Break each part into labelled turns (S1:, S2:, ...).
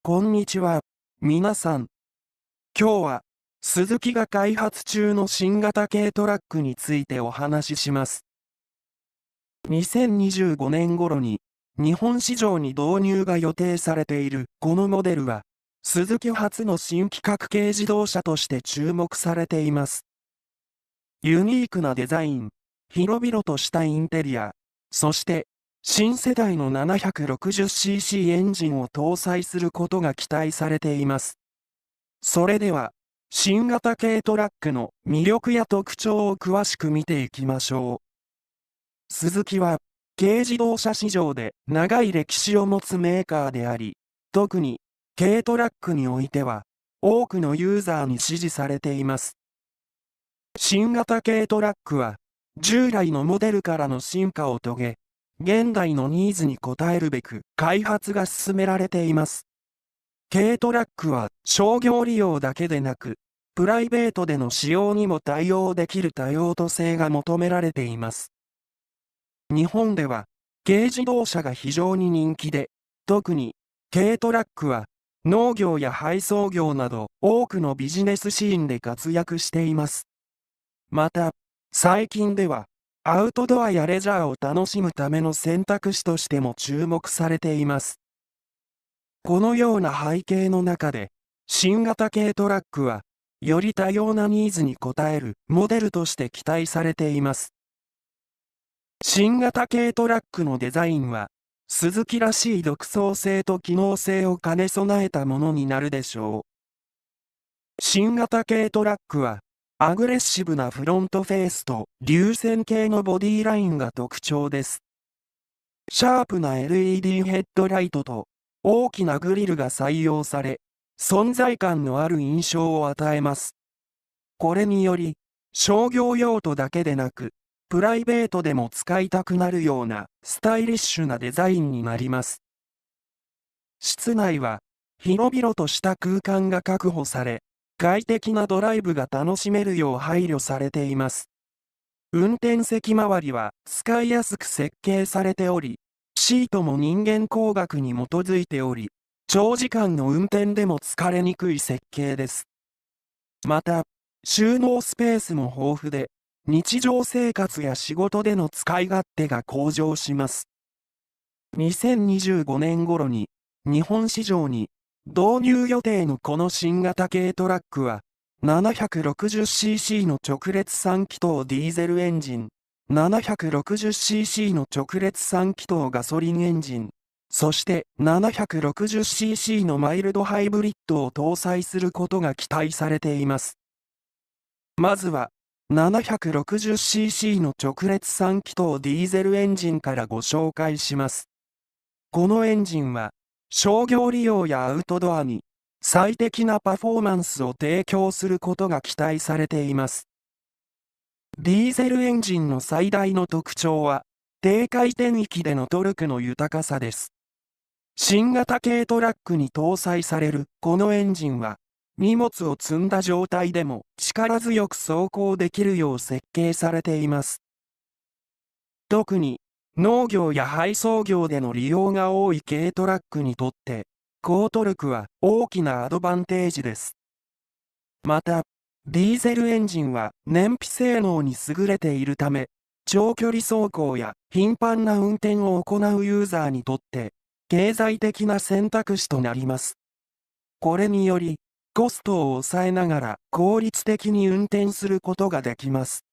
S1: こんにちは、皆さん。今日は、スズキが開発中の新型軽トラックについてお話しします。2025年頃に、日本市場に導入が予定されているこのモデルは、スズキ初の新規格軽自動車として注目されています。ユニークなデザイン、広々としたインテリア、そして、新世代の 760cc エンジンを搭載することが期待されています。それでは、新型軽トラックの魅力や特徴を詳しく見ていきましょう。スズキは、軽自動車市場で長い歴史を持つメーカーであり、特に、軽トラックにおいては、多くのユーザーに支持されています。新型軽トラックは、従来のモデルからの進化を遂げ、現代のニーズに応えるべく開発が進められています。軽トラックは商業利用だけでなく、プライベートでの使用にも対応できる多用途性が求められています。日本では、軽自動車が非常に人気で、特に、軽トラックは、農業や配送業など多くのビジネスシーンで活躍しています。また、最近では、アウトドアやレジャーを楽しむための選択肢としても注目されています。このような背景の中で、新型軽トラックは、より多様なニーズに応えるモデルとして期待されています。新型軽トラックのデザインは、スズキらしい独創性と機能性を兼ね備えたものになるでしょう。新型軽トラックは、アグレッシブなフロントフェースと流線形のボディラインが特徴です。シャープな LED ヘッドライトと大きなグリルが採用され、存在感のある印象を与えます。これにより、商業用途だけでなく、プライベートでも使いたくなるようなスタイリッシュなデザインになります。室内は広々とした空間が確保され、快適なドライブが楽しめるよう配慮されています。運転席周りは使いやすく設計されており、シートも人間工学に基づいており、長時間の運転でも疲れにくい設計です。また、収納スペースも豊富で、日常生活や仕事での使い勝手が向上します。2025年頃に、日本市場に導入予定のこの新型軽トラックは、760cc の直列3気筒ディーゼルエンジン、760cc の直列3気筒ガソリンエンジン、そして 760cc のマイルドハイブリッドを搭載することが期待されています。まずは、760cc の直列3気筒ディーゼルエンジンからご紹介します。このエンジンは、商業利用やアウトドアに最適なパフォーマンスを提供することが期待されています。ディーゼルエンジンの最大の特徴は、低回転域でのトルクの豊かさです。新型軽トラックに搭載されるこのエンジンは、荷物を積んだ状態でも力強く走行できるよう設計されています。特に、農業や配送業での利用が多い軽トラックにとって、高トルクは大きなアドバンテージです。また、ディーゼルエンジンは燃費性能に優れているため、長距離走行や頻繁な運転を行うユーザーにとって、経済的な選択肢となります。これにより、コストを抑えながら効率的に運転することができます。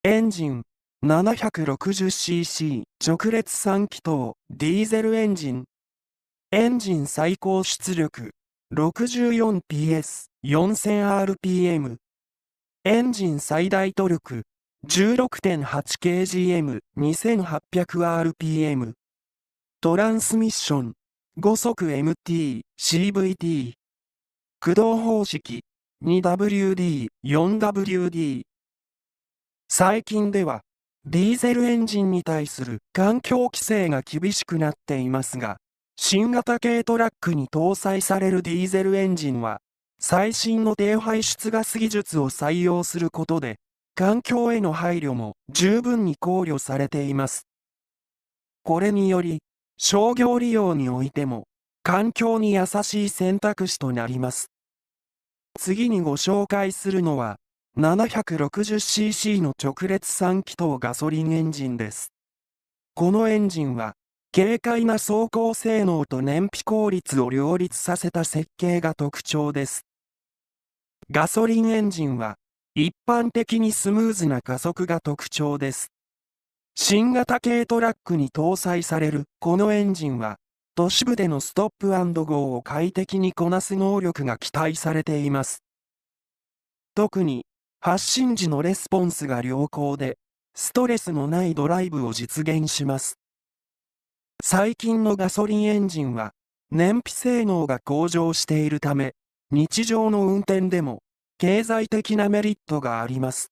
S1: エンジン、760cc 直列3気筒ディーゼルエンジン。エンジン最高出力 64PS 4000rpm。エンジン最大トルク 16.8kgm 2800rpm。トランスミッション5速 MT CVT。駆動方式 2WD 4WD。最近では、ディーゼルエンジンに対する環境規制が厳しくなっていますが、新型軽トラックに搭載されるディーゼルエンジンは、最新の低排出ガス技術を採用することで、環境への配慮も十分に考慮されています。これにより、商業利用においても、環境に優しい選択肢となります。次にご紹介するのは、760cc の直列3気筒ガソリンエンジンです。このエンジンは、軽快な走行性能と燃費効率を両立させた設計が特徴です。ガソリンエンジンは、一般的にスムーズな加速が特徴です。新型軽トラックに搭載されるこのエンジンは、都市部でのストップ&ゴーを快適にこなす能力が期待されています。特に、発進時のレスポンスが良好で、ストレスのないドライブを実現します。最近のガソリンエンジンは、燃費性能が向上しているため、日常の運転でも、経済的なメリットがあります。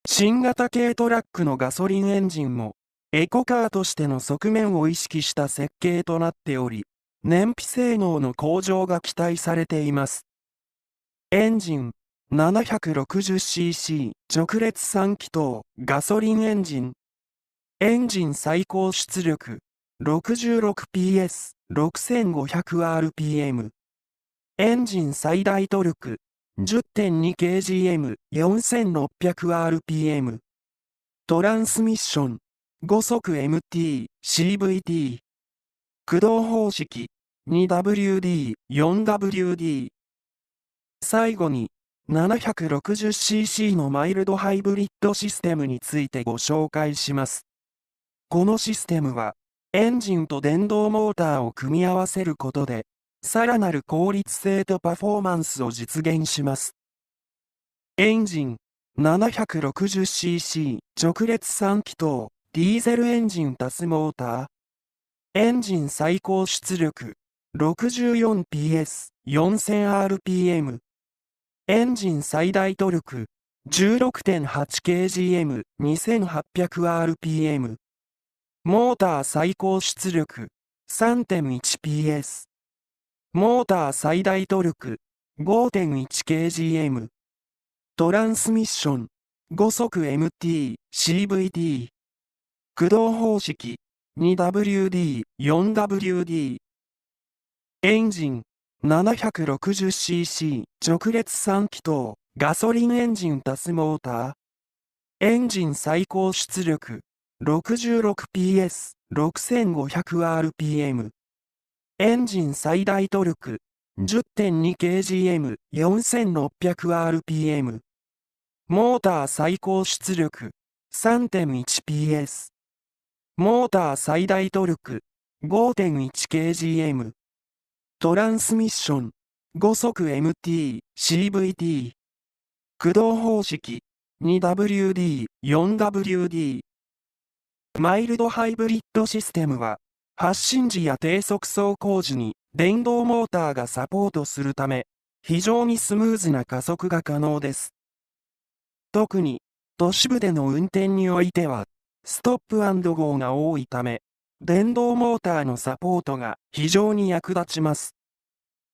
S1: 新型軽トラックのガソリンエンジンも、エコカーとしての側面を意識した設計となっており、燃費性能の向上が期待されています。エンジン、760cc 直列3気筒ガソリンエンジン。エンジン最高出力、66PS、6500rpm。エンジン最大トルク、10.2kgm、4600rpm。トランスミッション、5速 MT、CVT。駆動方式、2WD、4WD。最後に、760cc のマイルドハイブリッドシステムについてご紹介します。このシステムは、エンジンと電動モーターを組み合わせることで、さらなる効率性とパフォーマンスを実現します。エンジン、760cc 直列3気筒、ディーゼルエンジン足すモーター。エンジン最高出力、64PS、4000rpm。エンジン最大トルク、16.8kgm、2800rpm。モーター最高出力、3.1PS。モーター最大トルク、5.1kgm。トランスミッション、5速 MT、CVT。駆動方式、2WD、4WD。エンジン、760cc 直列3気筒ガソリンエンジン足すモーター。エンジン最高出力、66PS、6500rpm。エンジン最大トルク、10.2kgm、4600rpm。モーター最高出力、3.1PS。モーター最大トルク、5.1kgm。トランスミッション、5速 MT、CVT。駆動方式、2WD、4WD。マイルドハイブリッドシステムは、発進時や低速走行時に電動モーターがサポートするため、非常にスムーズな加速が可能です。特に、都市部での運転においては、ストップ&ゴーが多いため、電動モーターのサポートが非常に役立ちます。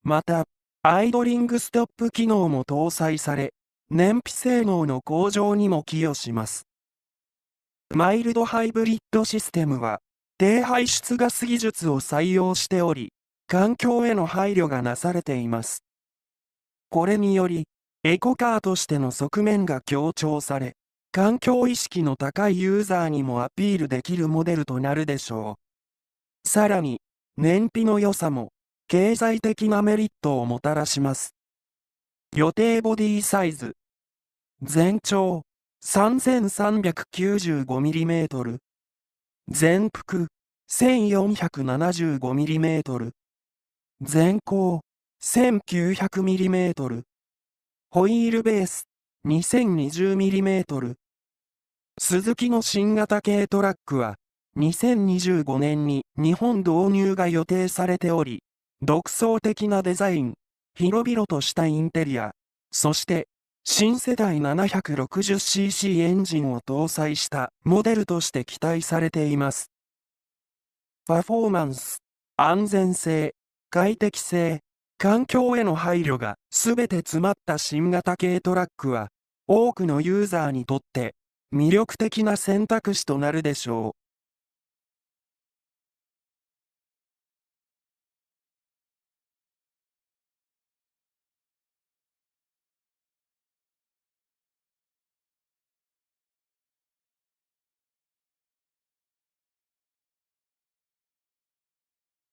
S1: また、アイドリングストップ機能も搭載され、燃費性能の向上にも寄与します。マイルドハイブリッドシステムは、低排出ガス技術を採用しており、環境への配慮がなされています。これにより、エコカーとしての側面が強調され、環境意識の高いユーザーにもアピールできるモデルとなるでしょう。さらに、燃費の良さも、経済的なメリットをもたらします。予定ボディサイズ。全長、3395mm。全幅、1475mm。全高、1900mm。ホイールベース、2020mm。スズキの新型軽トラックは、2025年に日本導入が予定されており、独創的なデザイン、広々としたインテリア、そして、新世代 760cc エンジンを搭載したモデルとして期待されています。パフォーマンス、安全性、快適性、環境への配慮がすべて詰まった新型軽トラックは、多くのユーザーにとって魅力的な選択肢となるでしょう。